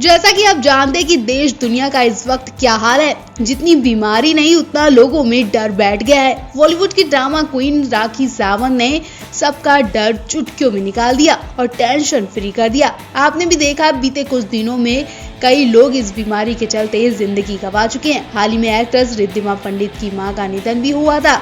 जैसा कि आप जानते हैं कि देश दुनिया का इस वक्त क्या हाल है, जितनी बीमारी नहीं उतना लोगों में डर बैठ गया है। बॉलीवुड की ड्रामा क्वीन राखी सावंत ने सबका डर चुटकियों में निकाल दिया और टेंशन फ्री कर दिया। आपने भी देखा बीते कुछ दिनों में कई लोग इस बीमारी के चलते जिंदगी गंवा चुके हैं। हाल ही में एक्ट्रेस रिद्धिमा पंडित की मां का निधन भी हुआ था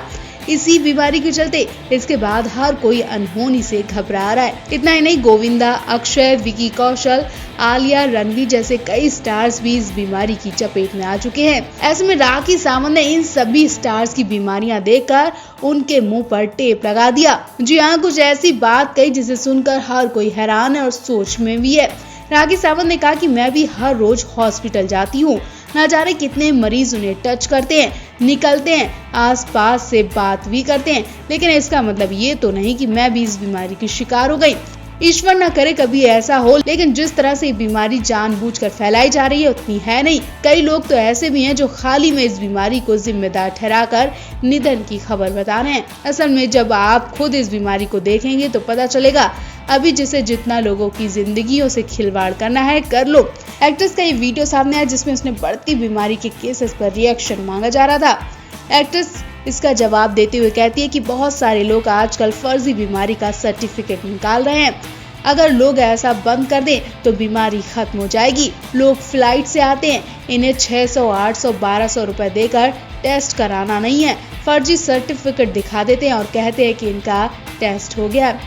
इसी बीमारी के चलते। इसके बाद हर कोई अनहोनी से घबरा रहा है। इतना ही नहीं, गोविंदा, अक्षय, विकी कौशल, आलिया, रणवीर जैसे कई स्टार्स भी इस बीमारी की चपेट में आ चुके हैं। ऐसे में राखी सावंत ने इन सभी स्टार्स की बीमारियां देखकर उनके मुंह पर टेप लगा दिया। जी हाँ, कुछ ऐसी बात कही जिसे सुनकर हर कोई हैरान है और सोच में भी है। राखी सावंत ने कहा कि मैं भी हर रोज हॉस्पिटल जाती हूँ, न जाने कितने मरीज उन्हें टच करते हैं, निकलते हैं, आसपास से बात भी करते हैं, लेकिन इसका मतलब ये तो नहीं कि मैं भी इस बीमारी की शिकार हो गई। ईश्वर न करे कभी ऐसा हो, लेकिन जिस तरह से ये बीमारी जानबूझकर फैलाई जा रही है उतनी है नहीं। कई लोग तो ऐसे भी हैं जो हाल ही में इस बीमारी को जिम्मेदार ठहराकर निधन की खबर बता रहे हैं। असल में जब आप खुद इस बीमारी को देखेंगे तो पता चलेगा अभी जिसे जितना लोगों की जिंदगियों से खिलवाड़ करना है कर लो। एक्ट्रेस का ये वीडियो सामने आया जिसमें उसने बढ़ती बीमारी के केसेस पर रिएक्शन मांगा जा रहा था। एक्ट्रेस इसका जवाब देते हुए कहती है कि बहुत सारे लोग आजकल फर्जी बीमारी का सर्टिफिकेट निकाल रहे हैं। अगर लोग ऐसा बंद कर दें तो बीमारी खत्म हो जाएगी। लोग फ्लाइट से आते हैं, इन्हें 600, 800, 1200 रुपए देकर टेस्ट कराना नहीं है, फर्जी सर्टिफिकेट दिखा देते हैं और कहते हैं कि इनका टेस्ट हो गया।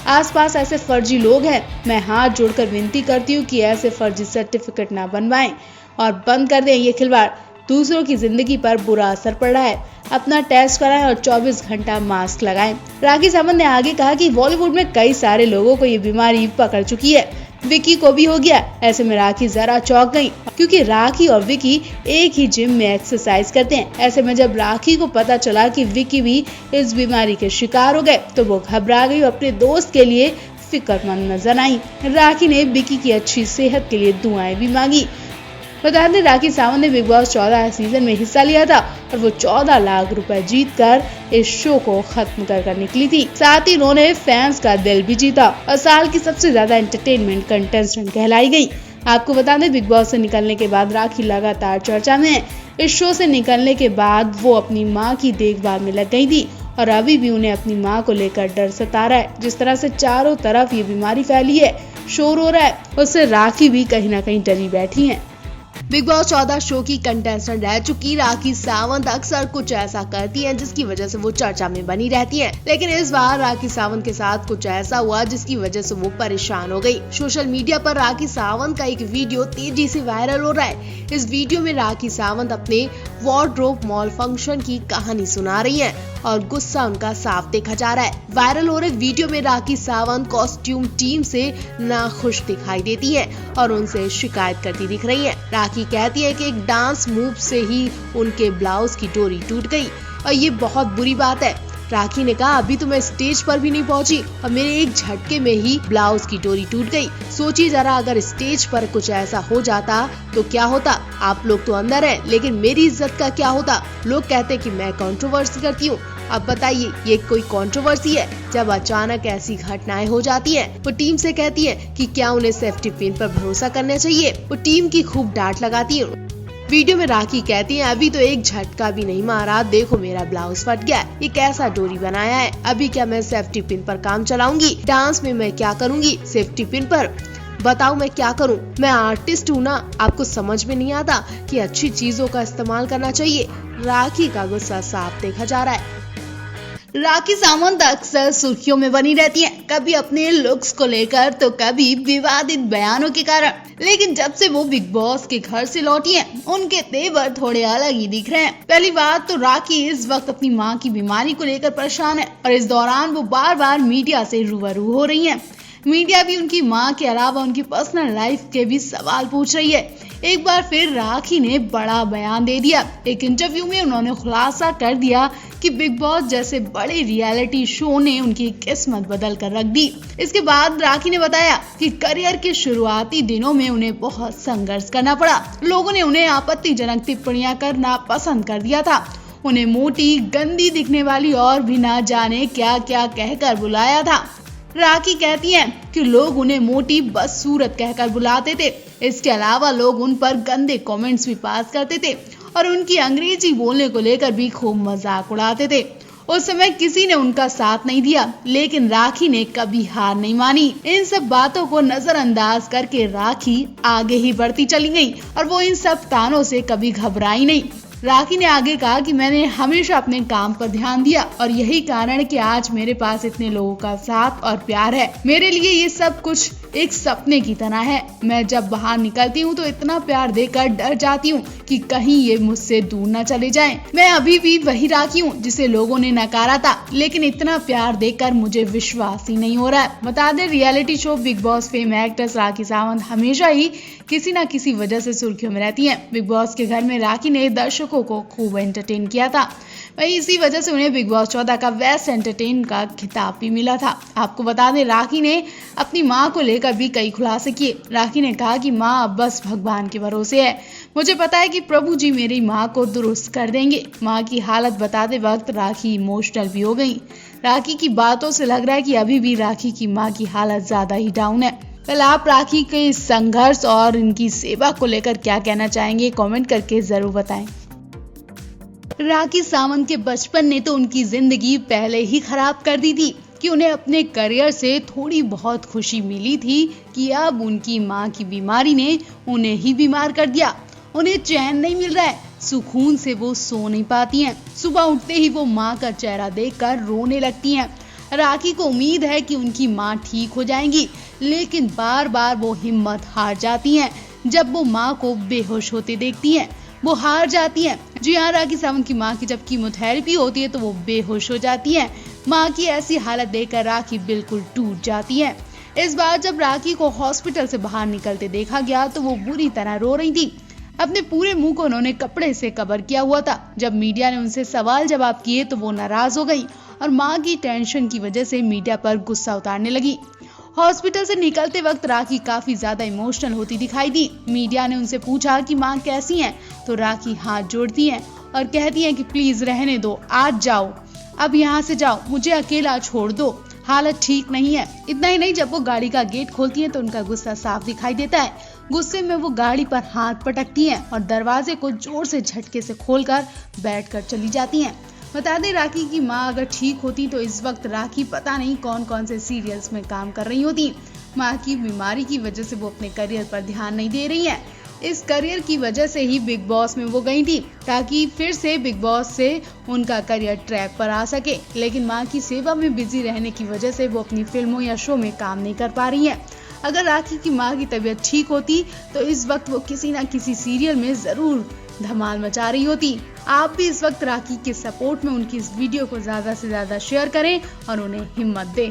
आसपास ऐसे फर्जी लोग हैं। मैं हाथ जोड़कर विनती करती हूँ कि ऐसे फर्जी सर्टिफिकेट ना बनवाएं और बंद कर दें ये खिलवाड़। दूसरों की जिंदगी पर बुरा असर पड़ रहा है। अपना टेस्ट कराएं और 24 घंटा मास्क लगाएं। राखी सावंत ने आगे कहा कि बॉलीवुड में कई सारे लोगों को ये बीमारी पकड़ चुकी है, विकी को भी हो गया। ऐसे में राखी जरा चौंक गई क्योंकि राखी और विकी एक ही जिम में एक्सरसाइज करते हैं। ऐसे में जब राखी को पता चला कि विकी भी इस बीमारी के शिकार हो गए तो वो घबरा गई और अपने दोस्त के लिए फिक्रमंद नजर आई। राखी ने विकी की अच्छी सेहत के लिए दुआएं भी मांगी। बता दें, राखी सावंत ने बिग बॉस 14 सीजन में हिस्सा लिया था और वो 14 लाख रुपए जीतकर इस शो को खत्म कर निकली थी। साथ ही उन्होंने फैंस का दिल भी जीता और साल की सबसे ज्यादा एंटरटेनमेंट कंटेस्टेंट कहलाई गई। आपको बता दें, बिग बॉस से निकलने के बाद राखी लगातार चर्चा में है। इस शो से निकलने के बाद वो अपनी मां की देखभाल में लग गई थी और अभी भी उन्हें अपनी मां को लेकर डर सता रहा है। जिस तरह से चारों तरफ ये बीमारी फैली है, शोर हो रहा है, उससे राखी भी कहीं ना कहीं डरी बैठी है। बिग बॉस 14 शो की कंटेस्टेंट रह चुकी राखी सावंत अक्सर कुछ ऐसा करती हैं जिसकी वजह से वो चर्चा में बनी रहती हैं। लेकिन इस बार राखी सावंत के साथ कुछ ऐसा हुआ जिसकी वजह से वो परेशान हो गई। सोशल मीडिया पर राखी सावंत का एक वीडियो तेजी से वायरल हो रहा है। इस वीडियो में राखी सावंत अपने वार्डरोब मॉल फंक्शन की कहानी सुना रही है और गुस्सा उनका साफ देखा जा रहा है। वायरल हो रहे वीडियो में राखी सावंत कॉस्ट्यूम टीम से नाखुश दिखाई देती है और उनसे शिकायत करती दिख रही है। राखी कहती है कि एक डांस मूव से ही उनके ब्लाउज की डोरी टूट गई और ये बहुत बुरी बात है। राखी ने कहा, अभी तो मैं स्टेज पर भी नहीं पहुंची और मेरे एक झटके में ही ब्लाउज की डोरी टूट गई। सोचिए जरा, अगर स्टेज पर कुछ ऐसा हो जाता तो क्या होता। आप लोग तो अंदर हैं, लेकिन मेरी इज्जत का क्या होता। लोग कहते हैं कि मैं कंट्रोवर्सी करती हूँ। अब बताइए, ये कोई कंट्रोवर्सी है? जब अचानक ऐसी घटनाएं हो जाती हैं, वो टीम से कहती है कि क्या उन्हें सेफ्टी पिन पर भरोसा करना चाहिए। वो टीम की खूब डांट लगाती है। वीडियो में राखी कहती है, अभी तो एक झटका भी नहीं मारा, देखो मेरा ब्लाउज फट गया, ये कैसा डोरी बनाया है। अभी क्या मैं सेफ्टी पिन पर काम चलाऊंगी? डांस में मैं क्या करूंगी सेफ्टी पिन पर? बताओ मैं क्या करूं? मैं आर्टिस्ट हूं ना। आपको समझ में नहीं आता कि अच्छी चीजों का इस्तेमाल करना चाहिए। राखी का गुस्सा साफ देखा जा रहा है। राखी सावंत अक्सर सुर्खियों में बनी रहती हैं, कभी अपने लुक्स को लेकर तो कभी विवादित बयानों के कारण। लेकिन जब से वो बिग बॉस के घर से लौटी हैं, उनके तेवर थोड़े अलग ही दिख रहे हैं। पहली बात तो राखी इस वक्त अपनी मां की बीमारी को लेकर परेशान है और इस दौरान वो बार बार मीडिया से रूबरू हो रही हैं। मीडिया भी उनकी मां के अलावा उनकी पर्सनल लाइफ के भी सवाल पूछ रही है। एक बार फिर राखी ने बड़ा बयान दे दिया। एक इंटरव्यू में उन्होंने खुलासा कर दिया कि बिग बॉस जैसे बड़े रियलिटी शो ने उनकी किस्मत बदल कर रख दी। इसके बाद राखी ने बताया कि करियर के शुरुआती दिनों में उन्हें बहुत संघर्ष करना पड़ा। लोगों ने उन्हें आपत्तिजनक टिप्पणियां करना पसंद कर दिया था। उन्हें मोटी, गंदी दिखने वाली और भी ना जाने क्या क्या कहकर बुलाया था। राखी कहती हैं कि लोग उन्हें मोटी बदसूरत कहकर बुलाते थे। इसके अलावा लोग उन पर गंदे कमेंट्स भी पास करते थे और उनकी अंग्रेजी बोलने को लेकर भी खूब मजाक उड़ाते थे। उस समय किसी ने उनका साथ नहीं दिया, लेकिन राखी ने कभी हार नहीं मानी। इन सब बातों को नजरअंदाज करके राखी आगे ही बढ़ती चली गई और वो इन सब तानों से कभी घबराई नहीं। राखी ने आगे कहा कि मैंने हमेशा अपने काम पर ध्यान दिया और यही कारण है कि आज मेरे पास इतने लोगों का साथ और प्यार है। मेरे लिए ये सब कुछ एक सपने की तरह है। मैं जब बाहर निकलती हूँ तो इतना प्यार देकर डर जाती हूँ कि कहीं ये मुझसे दूर न चले जाएं। मैं अभी भी वही राखी हूँ जिसे लोगों ने नकारा था, लेकिन इतना प्यार देकर मुझे विश्वास ही नहीं हो रहा है। बता दें, reality show Bigg Boss fame actress Rakhi Sawant हमेशा ही किसी न किसी वजह से सुर्खियों में रहती हैं। बिग बॉस के घर में राखी ने दर्शकों को खूब एंटरटेन किया था। वहीं इसी वजह से उन्हें बिग बॉस 14 का बेस्ट एंटरटेन का खिताब भी मिला था। आपको बता दें, राखी ने अपनी मां को लेकर भी कई खुलासे किए। राखी ने कहा कि मां अब बस भगवान के भरोसे है। मुझे पता है कि प्रभु जी मेरी मां को दुरुस्त कर देंगे। मां की हालत बताते वक्त राखी इमोशनल भी हो गई। राखी की बातों से लग रहा है कि अभी भी राखी की मां की हालत ज्यादा ही डाउन है। कल आप राखी के संघर्ष और इनकी सेवा को लेकर क्या कहना चाहेंगे, कमेंट करके जरूर बताएं। राखी सावंत के बचपन ने तो उनकी जिंदगी पहले ही खराब कर दी थी कि उन्हें अपने करियर से थोड़ी बहुत खुशी मिली थी कि अब उनकी मां की बीमारी ने उन्हें ही बीमार कर दिया। उन्हें चैन नहीं मिल रहा है, सुकून से वो सो नहीं पाती हैं। सुबह उठते ही वो मां का चेहरा देखकर रोने लगती हैं। राखी को उम्मीद है कि उनकी मां ठीक हो जाएंगी, लेकिन बार बार वो हिम्मत हार जाती हैं। जब वो मां को बेहोश होते देखती हैं, वो हार जाती हैं। जी हाँ, राखी सावंत की मां की जब कीमोथेरेपी होती है तो वो बेहोश हो जाती हैं। मां की ऐसी हालत देखकर राखी बिल्कुल टूट जाती है। इस बार जब राखी को हॉस्पिटल से बाहर निकलते देखा गया तो वो बुरी तरह रो रही थी। अपने पूरे मुंह को उन्होंने कपड़े से कवर किया हुआ था। जब मीडिया ने उनसे सवाल जवाब किए तो वो नाराज हो गई और मां की टेंशन की वजह से मीडिया पर गुस्सा उतारने लगी। हॉस्पिटल से निकलते वक्त राखी काफी ज्यादा इमोशनल होती दिखाई दी। मीडिया ने उनसे पूछा कि मां कैसी हैं, तो राखी हाथ जोड़ती हैं और कहती हैं कि प्लीज रहने दो, आज जाओ, अब यहाँ से जाओ, मुझे अकेला छोड़ दो, हालत ठीक नहीं है। इतना ही नहीं, जब वो गाड़ी का गेट खोलती हैं तो उनका गुस्सा साफ दिखाई देता है। गुस्से में वो गाड़ी पर हाथ पटकती हैं और दरवाजे को जोर से झटके से खोलकर बैठकर चली जाती हैं। बता दें, राखी की मां अगर ठीक होती तो इस वक्त राखी पता नहीं कौन कौन से सीरियल्स में काम कर रही होती। मां की बीमारी की वजह से वो अपने करियर पर ध्यान नहीं दे रही है। इस करियर की वजह से ही बिग बॉस में वो गई थी ताकि फिर से बिग बॉस से उनका करियर ट्रैक पर आ सके, लेकिन मां की सेवा में बिजी रहने की वजह से वो अपनी फिल्मों या शो में काम नहीं कर पा रही है। अगर राखी की मां की तबीयत ठीक होती तो इस वक्त वो किसी न किसी सीरियल में जरूर धमाल मचा रही होती। आप भी इस वक्त राखी के सपोर्ट में उनकी इस वीडियो को ज्यादा से ज्यादा शेयर करें और उन्हें हिम्मत दें।